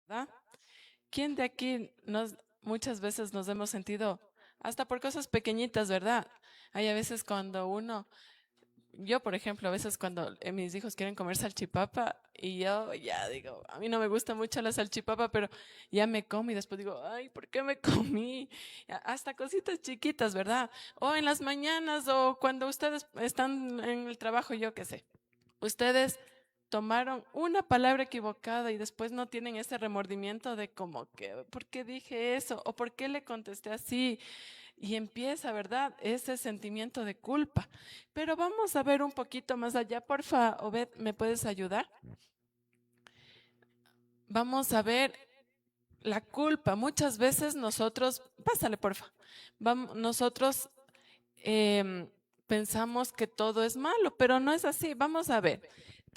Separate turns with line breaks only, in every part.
¿verdad? ¿Quién de aquí muchas veces nos hemos sentido hasta por cosas pequeñitas, ¿verdad? Hay a veces cuando yo por ejemplo, a veces cuando mis hijos quieren comer salchipapa y yo ya digo, a mí no me gusta mucho la salchipapa, pero ya me como y después digo, ay, ¿por qué me comí? Hasta cositas chiquitas, ¿verdad? O en las mañanas o cuando ustedes están en el trabajo, yo qué sé. Ustedes tomaron una palabra equivocada y después no tienen ese remordimiento de como que, ¿por qué dije eso? ¿O por qué le contesté así? Y empieza, ¿verdad? Ese sentimiento de culpa. Pero vamos a ver un poquito más allá. Porfa, Obed, ¿me puedes ayudar? Vamos a ver la culpa. Muchas veces nosotros, pásale, porfa. Nosotros em, pensamos que todo es malo, pero no es así. Vamos a ver.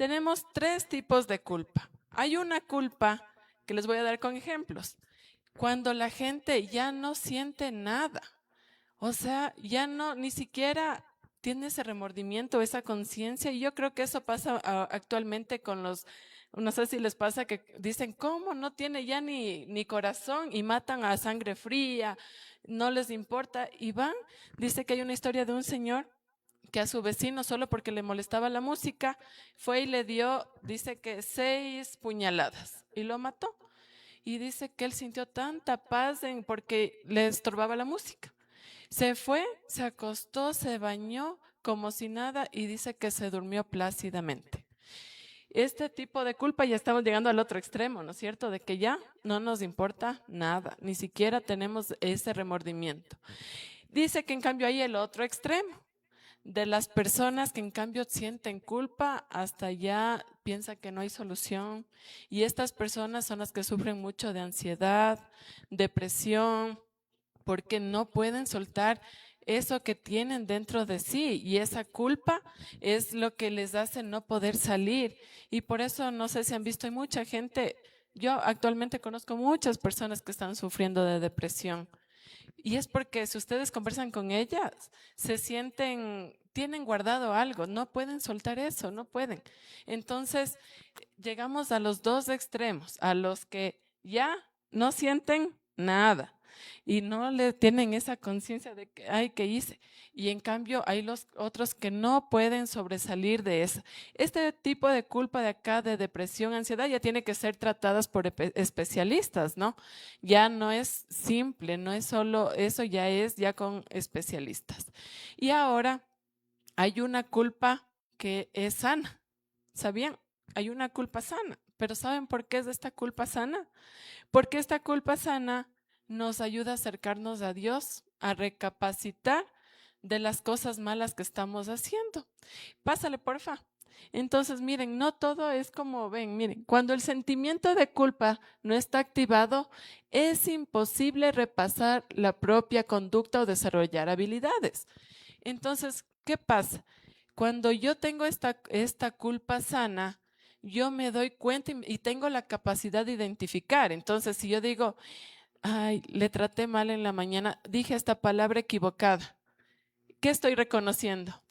Tenemos tres tipos de culpa. Hay una culpa que les voy a dar con ejemplos. Cuando la gente ya no siente nada, o sea, ya no, ni siquiera tiene ese remordimiento, esa conciencia, y yo creo que eso pasa actualmente con no sé si les pasa que dicen, ¿cómo? No tiene ya ni corazón y matan a sangre fría, no les importa, y van, dice que hay una historia de un señor que a su vecino, solo porque le molestaba la música, fue y le dio, dice que 6 puñaladas y lo mató. Y dice que él sintió tanta paz porque le estorbaba la música. Se fue, se acostó, se bañó como si nada y dice que se durmió plácidamente. Este tipo de culpa ya estamos llegando al otro extremo, ¿no es cierto? De que ya no nos importa nada, ni siquiera tenemos ese remordimiento. Dice que en cambio hay el otro extremo, de las personas que en cambio sienten culpa hasta ya piensa que no hay solución. Y estas personas son las que sufren mucho de ansiedad, depresión, porque no pueden soltar eso que tienen dentro de sí y esa culpa es lo que les hace no poder salir. Y por eso no sé si han visto, hay mucha gente, yo actualmente conozco muchas personas que están sufriendo de depresión y es porque si ustedes conversan con ellas, se sienten, tienen guardado algo, no pueden soltar eso, no pueden. Entonces, llegamos a los dos extremos, a los que ya no sienten nada y no le tienen esa conciencia de que, ay, ¿qué hice? Y en cambio hay los otros que no pueden sobresalir de eso. Este tipo de culpa de acá, de depresión, ansiedad, ya tiene que ser tratadas por especialistas, ¿no? Ya no es simple, no es solo eso, ya es ya con especialistas. Y ahora hay una culpa que es sana, ¿sabían? Hay una culpa sana, pero ¿saben por qué es esta culpa sana? Porque esta culpa sana nos ayuda a acercarnos a Dios, a recapacitar de las cosas malas que estamos haciendo. Pásale, porfa. Entonces, miren, no todo es como ven, miren, cuando el sentimiento de culpa no está activado, es imposible repasar la propia conducta o desarrollar habilidades. Entonces, ¿qué pasa? Cuando yo tengo esta culpa sana, yo me doy cuenta y tengo la capacidad de identificar. Entonces, si yo digo, ay, le traté mal en la mañana, dije esta palabra equivocada, ¿qué estoy reconociendo?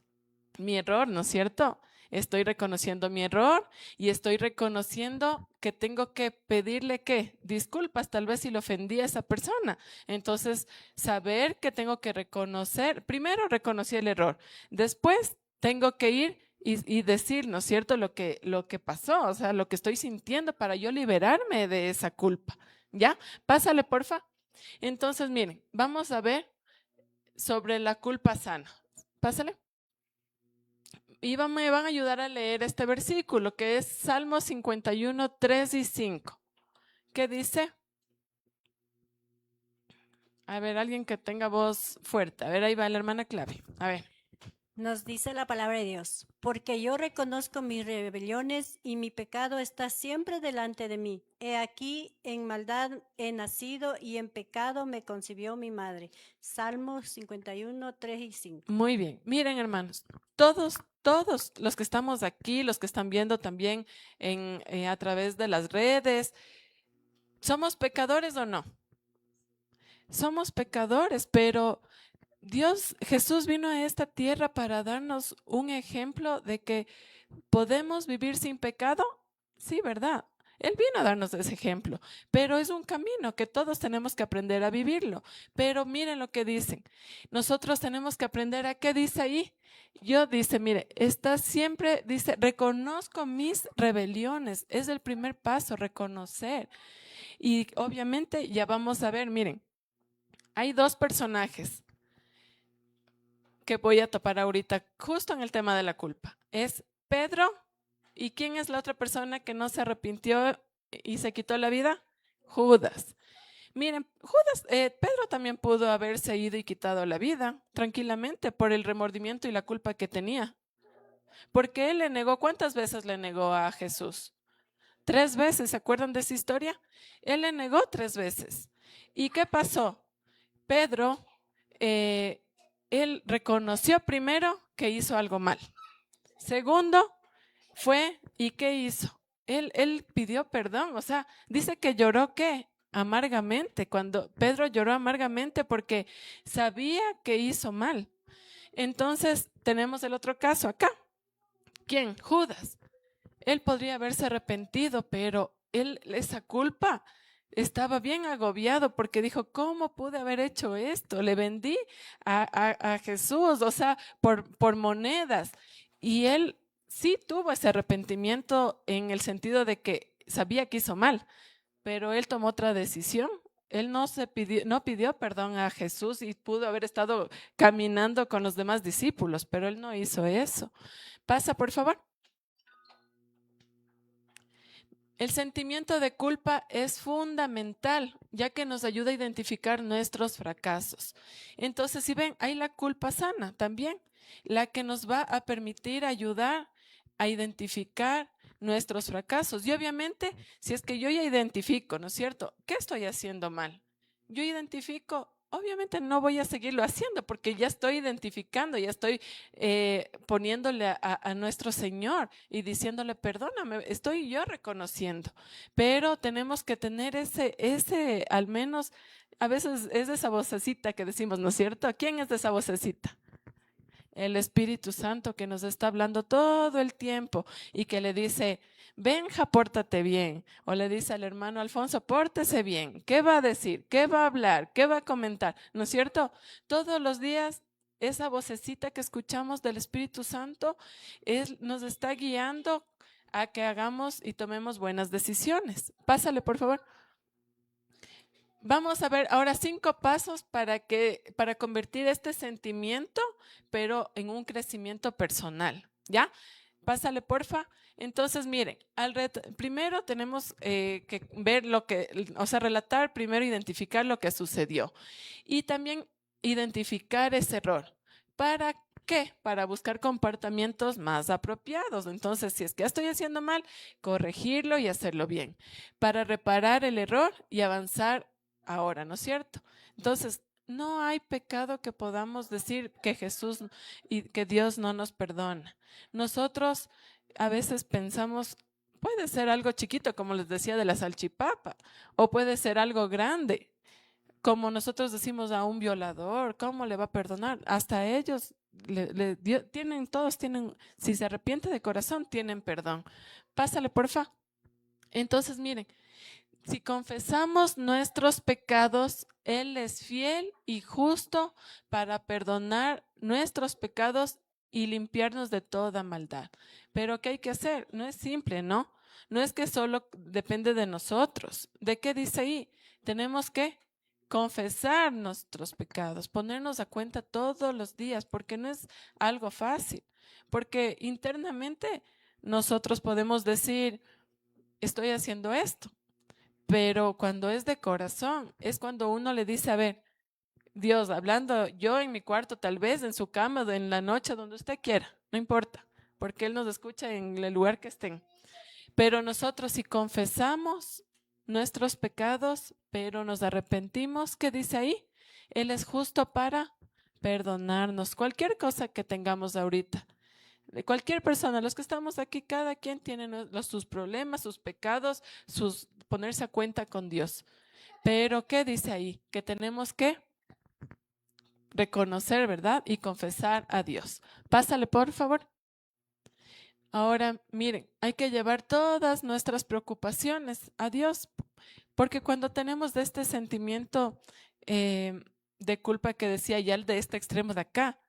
Mi error, ¿no es cierto? Estoy reconociendo mi error y estoy reconociendo que tengo que pedirle qué, disculpas, tal vez si le ofendí a esa persona. Entonces, saber que tengo que reconocer, primero reconocí el error, después tengo que ir y decir, ¿no es cierto?, lo que pasó, o sea, lo que estoy sintiendo para yo liberarme de esa culpa. ¿Ya? Pásale, porfa. Entonces, miren, vamos a ver sobre la culpa sana. Pásale. Me van a ayudar a leer este versículo que es Salmo 51, 3 y 5. ¿Qué dice? A ver, alguien que tenga voz fuerte. A ver, ahí va la hermana Clave. A ver.
Nos dice la palabra de Dios, porque yo reconozco mis rebeliones y mi pecado está siempre delante de mí. He aquí, en maldad he nacido y en pecado me concibió mi madre. Salmo 51, 3 y 5.
Muy bien. Miren, hermanos, todos los que estamos aquí, los que están viendo también a través de las redes, ¿somos pecadores o no? Somos pecadores, pero Jesús vino a esta tierra para darnos un ejemplo de que podemos vivir sin pecado. Sí, ¿verdad? Él vino a darnos ese ejemplo, pero es un camino que todos tenemos que aprender a vivirlo. Pero miren lo que dicen. Nosotros tenemos que aprender a qué dice ahí. Yo dice, mire, está siempre, dice, reconozco mis rebeliones. Es el primer paso, reconocer. Y obviamente ya vamos a ver, miren, hay dos personajes que voy a topar ahorita justo en el tema de la culpa. Es Pedro. ¿Y quién es la otra persona que no se arrepintió y se quitó la vida? Judas. Miren, Pedro también pudo haberse ido y quitado la vida tranquilamente por el remordimiento y la culpa que tenía. Porque él le negó, ¿cuántas veces le negó a Jesús? 3 veces, ¿se acuerdan de esa historia? Él le negó 3 veces. ¿Y qué pasó? Pedro, él reconoció primero que hizo algo mal. Segundo, fue, ¿y qué hizo? Él pidió perdón, o sea, dice que lloró, ¿qué? Amargamente, cuando Pedro lloró amargamente porque sabía que hizo mal. Entonces, tenemos el otro caso acá. ¿Quién? Judas. Él podría haberse arrepentido, pero esa culpa, estaba bien agobiado porque dijo, ¿cómo pude haber hecho esto? Le vendí a Jesús, o sea, por monedas. Y él sí tuvo ese arrepentimiento en el sentido de que sabía que hizo mal, pero él tomó otra decisión. Él no pidió perdón a Jesús y pudo haber estado caminando con los demás discípulos, pero él no hizo eso. Pasa, por favor. El sentimiento de culpa es fundamental, ya que nos ayuda a identificar nuestros fracasos. Entonces, si ven, hay la culpa sana también, la que nos va a permitir ayudar a identificar nuestros fracasos. Y obviamente, si es que yo ya identifico, ¿no es cierto? ¿Qué estoy haciendo mal? Yo identifico, obviamente no voy a seguirlo haciendo porque ya estoy identificando, ya estoy poniéndole a nuestro Señor y diciéndole, perdóname, estoy yo reconociendo. Pero tenemos que tener al menos, a veces es esa vocecita que decimos, ¿no es cierto? ¿Quién es de esa vocecita? El Espíritu Santo que nos está hablando todo el tiempo y que le dice, Benja, pórtate bien. O le dice al hermano Alfonso, pórtese bien. ¿Qué va a decir? ¿Qué va a hablar? ¿Qué va a comentar? ¿No es cierto? Todos los días esa vocecita que escuchamos del Espíritu Santo nos está guiando a que hagamos y tomemos buenas decisiones. Pásale, por favor. Vamos a ver ahora 5 pasos para convertir este sentimiento, pero en un crecimiento personal, ¿ya? Pásale, porfa. Entonces, miren, primero tenemos que ver relatar, primero identificar lo que sucedió y también identificar ese error. ¿Para qué? Para buscar comportamientos más apropiados. Entonces, si es que estoy haciendo mal, corregirlo y hacerlo bien. Para reparar el error y avanzar ahora, ¿no es cierto? Entonces, no hay pecado que podamos decir que Jesús y que Dios no nos perdona. Nosotros a veces pensamos, puede ser algo chiquito, como les decía de la salchipapa, o puede ser algo grande, como nosotros decimos a un violador, ¿cómo le va a perdonar? Hasta ellos todos tienen, si se arrepiente de corazón, tienen perdón. Pásale, porfa. Entonces, miren, si confesamos nuestros pecados, Él es fiel y justo para perdonar nuestros pecados y limpiarnos de toda maldad. Pero ¿qué hay que hacer? No es simple, ¿no? No es que solo depende de nosotros. ¿De qué dice ahí? Tenemos que confesar nuestros pecados, ponernos a cuenta todos los días, porque no es algo fácil. Porque internamente nosotros podemos decir, estoy haciendo esto. Pero cuando es de corazón, es cuando uno le dice, a ver, Dios, hablando yo en mi cuarto, tal vez en su cama, en la noche, donde usted quiera, no importa, porque Él nos escucha en el lugar que estén. Pero nosotros si confesamos nuestros pecados, pero nos arrepentimos, ¿qué dice ahí? Él es justo para perdonarnos cualquier cosa que tengamos ahorita. De cualquier persona, los que estamos aquí, cada quien tiene sus problemas, sus pecados, ponerse a cuenta con Dios. Pero, ¿qué dice ahí? Que tenemos que reconocer, ¿verdad? Y confesar a Dios. Pásale, por favor. Ahora, miren, hay que llevar todas nuestras preocupaciones a Dios, porque cuando tenemos de este sentimiento de culpa que decía ya de este extremo de acá,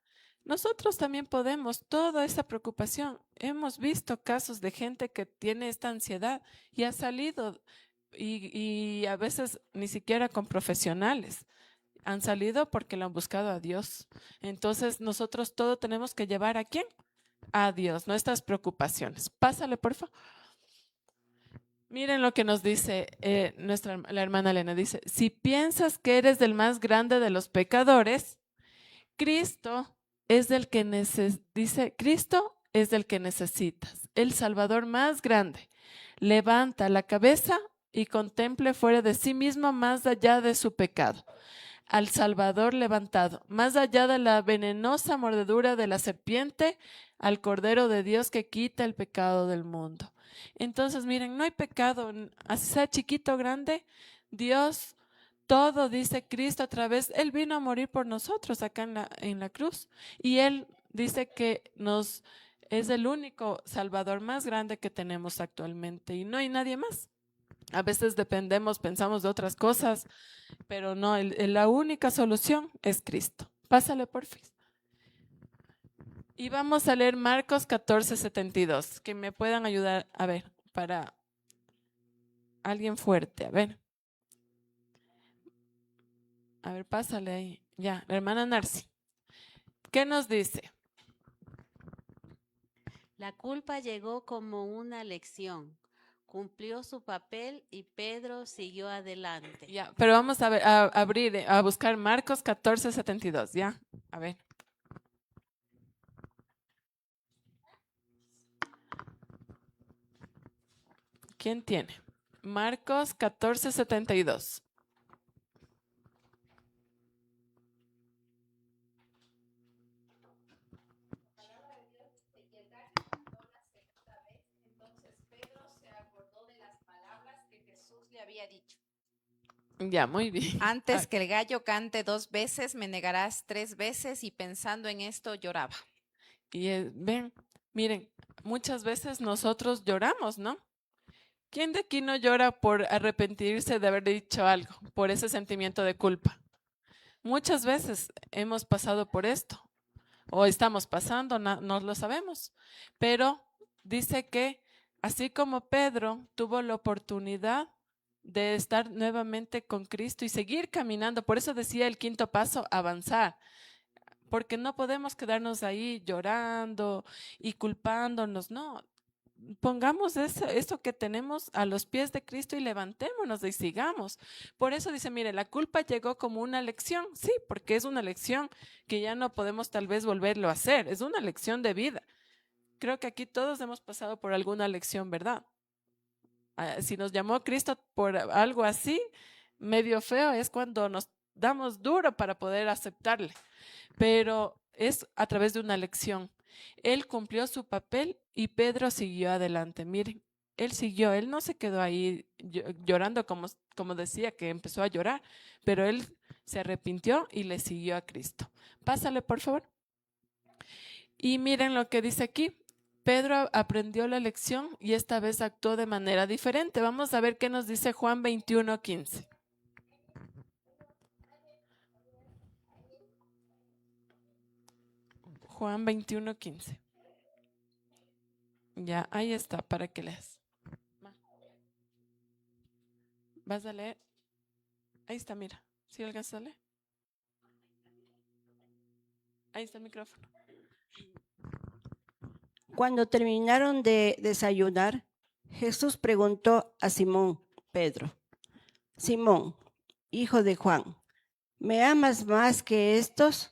nosotros también podemos, toda esa preocupación. Hemos visto casos de gente que tiene esta ansiedad y ha salido, y a veces ni siquiera con profesionales. Han salido porque lo han buscado a Dios. Entonces, nosotros todo tenemos que llevar ¿a quién? A Dios, nuestras preocupaciones. Pásale, por favor. Miren lo que nos dice la hermana Elena. Dice, si piensas que eres el más grande de los pecadores, Cristo es del que dice, Cristo es del que necesitas, el Salvador más grande. Levanta la cabeza y contemple fuera de sí mismo más allá de su pecado. Al Salvador levantado, más allá de la venenosa mordedura de la serpiente, al Cordero de Dios que quita el pecado del mundo. Entonces, miren, no hay pecado, así sea chiquito o grande, Dios todo dice Cristo a través, Él vino a morir por nosotros acá en la cruz, y Él dice que es el único Salvador más grande que tenemos actualmente y no hay nadie más. A veces pensamos de otras cosas, pero no, la única solución es Cristo. Pásale, porfis. Y vamos a leer Marcos 14:72, que me puedan ayudar, a ver, para alguien fuerte, a ver. A ver, pásale ahí. Ya, la hermana Narci. ¿Qué nos dice?
La culpa llegó como una lección. Cumplió su papel y Pedro siguió adelante.
Ya, pero vamos a ver, a abrir, a buscar Marcos 14:72, ya. A ver. ¿Quién tiene? Marcos 14:72.
Le había dicho.
Ya, muy bien.
Antes que el gallo cante 2 veces, me negarás 3 veces, y pensando en esto lloraba.
Y ven, miren, muchas veces nosotros lloramos, ¿no? ¿Quién de aquí no llora por arrepentirse de haber dicho algo, por ese sentimiento de culpa? Muchas veces hemos pasado por esto, o estamos pasando, no lo sabemos, pero dice que así como Pedro tuvo la oportunidad de estar nuevamente con Cristo y seguir caminando, por eso decía el quinto paso, avanzar, porque no podemos quedarnos ahí llorando y culpándonos, no. Pongamos eso que tenemos a los pies de Cristo y levantémonos y sigamos. Por eso dice, mire, la culpa llegó como una lección, sí, porque es una lección que ya no podemos tal vez volverlo a hacer, es una lección de vida. Creo que aquí todos hemos pasado por alguna lección, ¿verdad? Si nos llamó Cristo por algo así, medio feo, es cuando nos damos duro para poder aceptarle, pero es a través de una lección. Él cumplió su papel y Pedro siguió adelante. Miren, él siguió, él no se quedó ahí llorando como decía que empezó a llorar, pero él se arrepintió y le siguió a Cristo. Pásale, por favor. Y miren lo que dice aquí. Pedro aprendió la lección y esta vez actuó de manera diferente. Vamos a ver qué nos dice Juan 21:15. Juan 21:15. Ya, ahí está, para que leas. ¿Vas a leer? Ahí está, mira. ¿Sí alcanzas a leer? Ahí está el micrófono.
Cuando terminaron de desayunar, Jesús preguntó a Simón Pedro: Simón, hijo de Juan, ¿me amas más que estos?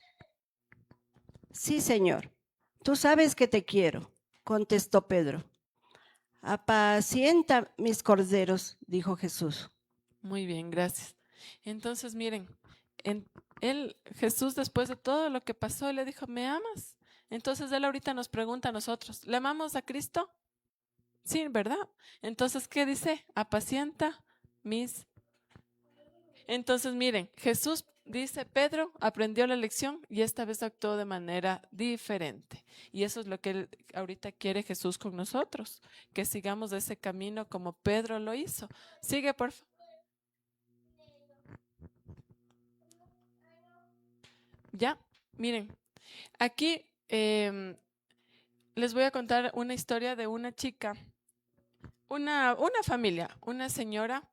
Sí, Señor, tú sabes que te quiero, contestó Pedro. Apacienta mis corderos, dijo Jesús.
Muy bien, gracias. Entonces, miren, Jesús, después de todo lo que pasó, le dijo, ¿me amas? Entonces él ahorita nos pregunta a nosotros, ¿le amamos a Cristo? Sí, ¿verdad? Entonces, ¿qué dice? Apacienta mis. Entonces, miren, Jesús dice, Pedro aprendió la lección y esta vez actuó de manera diferente. Y eso es lo que ahorita quiere Jesús con nosotros, que sigamos ese camino como Pedro lo hizo. Sigue, por favor. Ya, miren, aquí les voy a contar una historia de una chica, una familia, una señora.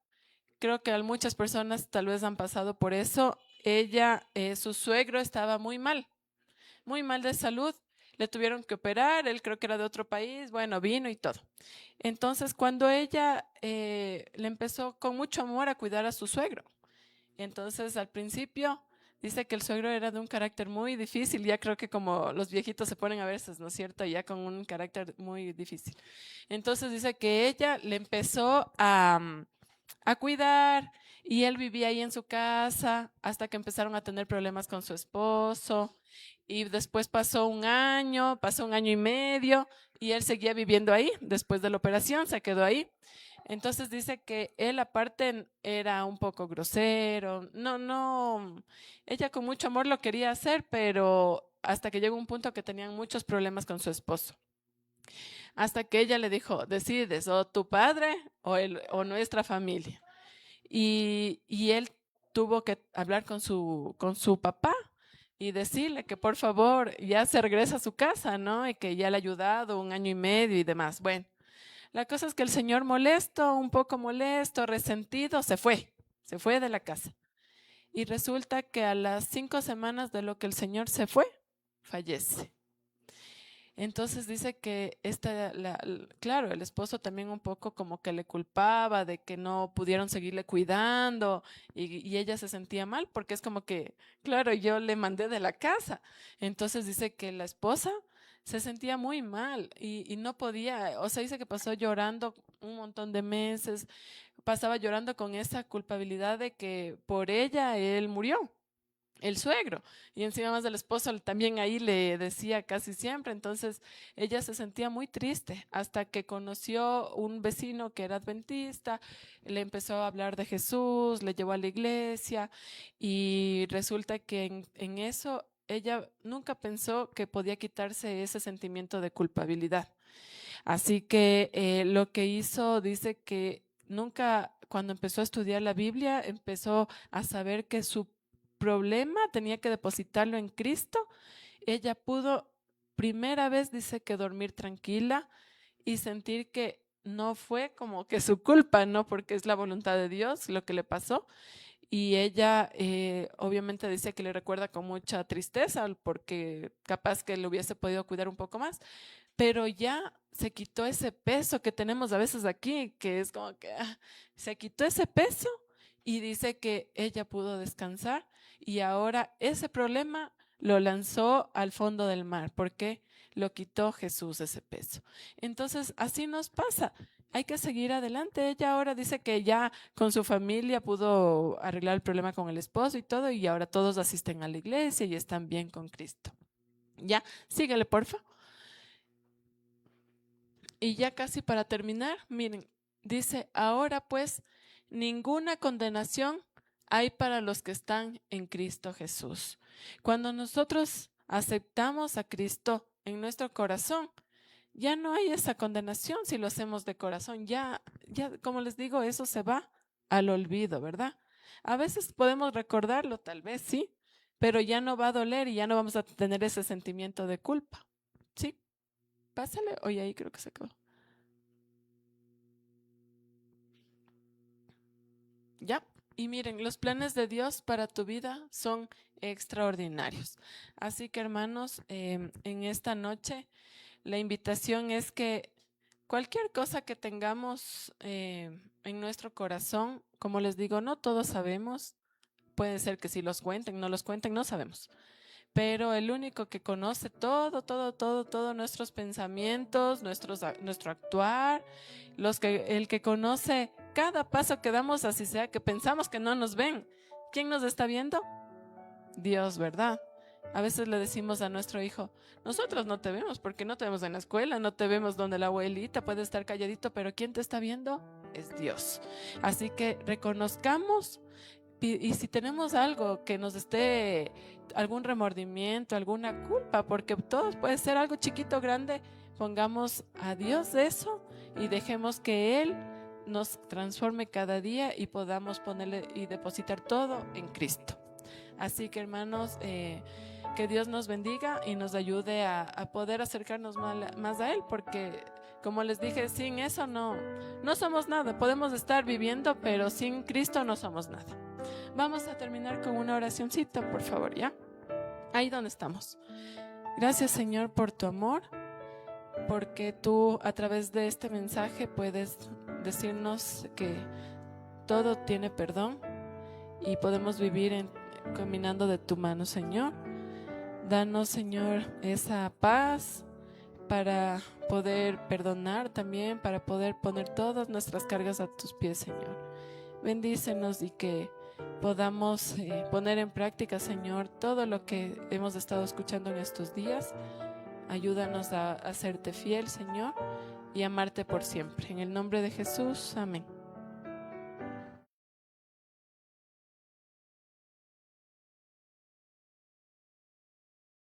Creo que muchas personas tal vez han pasado por eso. Ella, su suegro estaba muy mal de salud. Le tuvieron que operar, él creo que era de otro país, bueno, vino y todo. Entonces, cuando ella le empezó con mucho amor a cuidar a su suegro. Entonces, al principio, dice que el suegro era de un carácter muy difícil. Ya creo que como los viejitos se ponen a veces, ¿no es cierto? Ya con un carácter muy difícil. Entonces, dice que ella le empezó a cuidar y él vivía ahí en su casa hasta que empezaron a tener problemas con su esposo y después pasó un año y medio y él seguía viviendo ahí. Después de la operación se quedó ahí. Entonces dice que él aparte era un poco grosero, ella con mucho amor lo quería hacer, pero hasta que llegó un punto que tenían muchos problemas con su esposo. Hasta que ella le dijo, decides o tu padre o nuestra familia. Y él tuvo que hablar con su papá y decirle que por favor ya se regresa a su casa, ¿no? Y que ya le ha ayudado 1 año y medio y demás. Bueno, la cosa es que el señor molesto, un poco molesto, resentido, se fue de la casa. Y resulta que a las 5 semanas de lo que el señor se fue, fallece. Entonces dice que claro, el esposo también un poco como que le culpaba de que no pudieron seguirle cuidando y ella se sentía mal porque es como que, claro, yo le mandé de la casa. Entonces dice que la esposa se sentía muy mal y no podía, o sea, dice que pasó llorando un montón de meses, pasaba llorando con esa culpabilidad de que por ella él murió. El suegro, y encima más del esposo también ahí le decía casi siempre. Entonces ella se sentía muy triste hasta que conoció un vecino que era adventista, le empezó a hablar de Jesús, le llevó a la iglesia y resulta que en eso ella nunca pensó que podía quitarse ese sentimiento de culpabilidad. Así que lo que hizo, dice que nunca, cuando empezó a estudiar la Biblia, empezó a saber que su problema tenía que depositarlo en Cristo. Ella pudo, primera vez dice que dormir tranquila y sentir que no fue como que su culpa, ¿no? Porque es la voluntad de Dios lo que le pasó. Y ella obviamente dice que le recuerda con mucha tristeza porque capaz que le hubiese podido cuidar un poco más, pero ya se quitó ese peso que tenemos a veces aquí, que es como que se quitó ese peso y dice que ella pudo descansar y ahora ese problema lo lanzó al fondo del mar porque lo quitó Jesús ese peso. Entonces, así nos pasa. Hay que seguir adelante. Ella ahora dice que ya con su familia pudo arreglar el problema con el esposo y todo, y ahora todos asisten a la iglesia y están bien con Cristo. Ya, síguele, porfa. Y ya casi para terminar, miren, dice, ahora pues ninguna condenación hay para los que están en Cristo Jesús. Cuando nosotros aceptamos a Cristo en nuestro corazón, ya no hay esa condenación si lo hacemos de corazón. Ya, como les digo, eso se va al olvido, ¿verdad? A veces podemos recordarlo, tal vez sí, pero ya no va a doler y ya no vamos a tener ese sentimiento de culpa. ¿Sí? Pásale. Oye, ahí creo que se acabó. Ya. Y miren, los planes de Dios para tu vida son extraordinarios. Así que, hermanos, en esta noche la invitación es que cualquier cosa que tengamos en nuestro corazón, como les digo, no todos sabemos, puede ser que si los cuenten, no sabemos. Pero el único que conoce todo nuestros pensamientos, nuestro actuar, el que conoce cada paso que damos, así sea que pensamos que no nos ven. ¿Quién nos está viendo? Dios, ¿verdad? A veces le decimos a nuestro hijo, nosotros no te vemos porque no te vemos en la escuela, no te vemos donde la abuelita puede estar calladito, pero ¿quién te está viendo? Es Dios. Así que reconozcamos y si tenemos algo que nos esté, algún remordimiento, alguna culpa, porque todo puede ser algo chiquito o grande, pongamos a Dios eso y dejemos que Él nos transforme cada día y podamos ponerle y depositar todo en Cristo. Así que, hermanos, que Dios nos bendiga y nos ayude a poder acercarnos más a Él, porque como les dije, sin eso no somos nada. Podemos estar viviendo, pero sin Cristo no somos nada. Vamos a terminar con una oracioncita, por favor, ¿ya? Ahí donde estamos. Gracias, Señor, por tu amor, porque tú a través de este mensaje puedes decirnos que todo tiene perdón y podemos vivir caminando de tu mano, Señor. Danos, Señor, esa paz para poder perdonar también, para poder poner todas nuestras cargas a tus pies, Señor. Bendícenos y que podamos poner en práctica, Señor, todo lo que hemos estado escuchando en estos días. Ayúdanos a serte fiel, Señor, y amarte por siempre. En el nombre de Jesús, amén.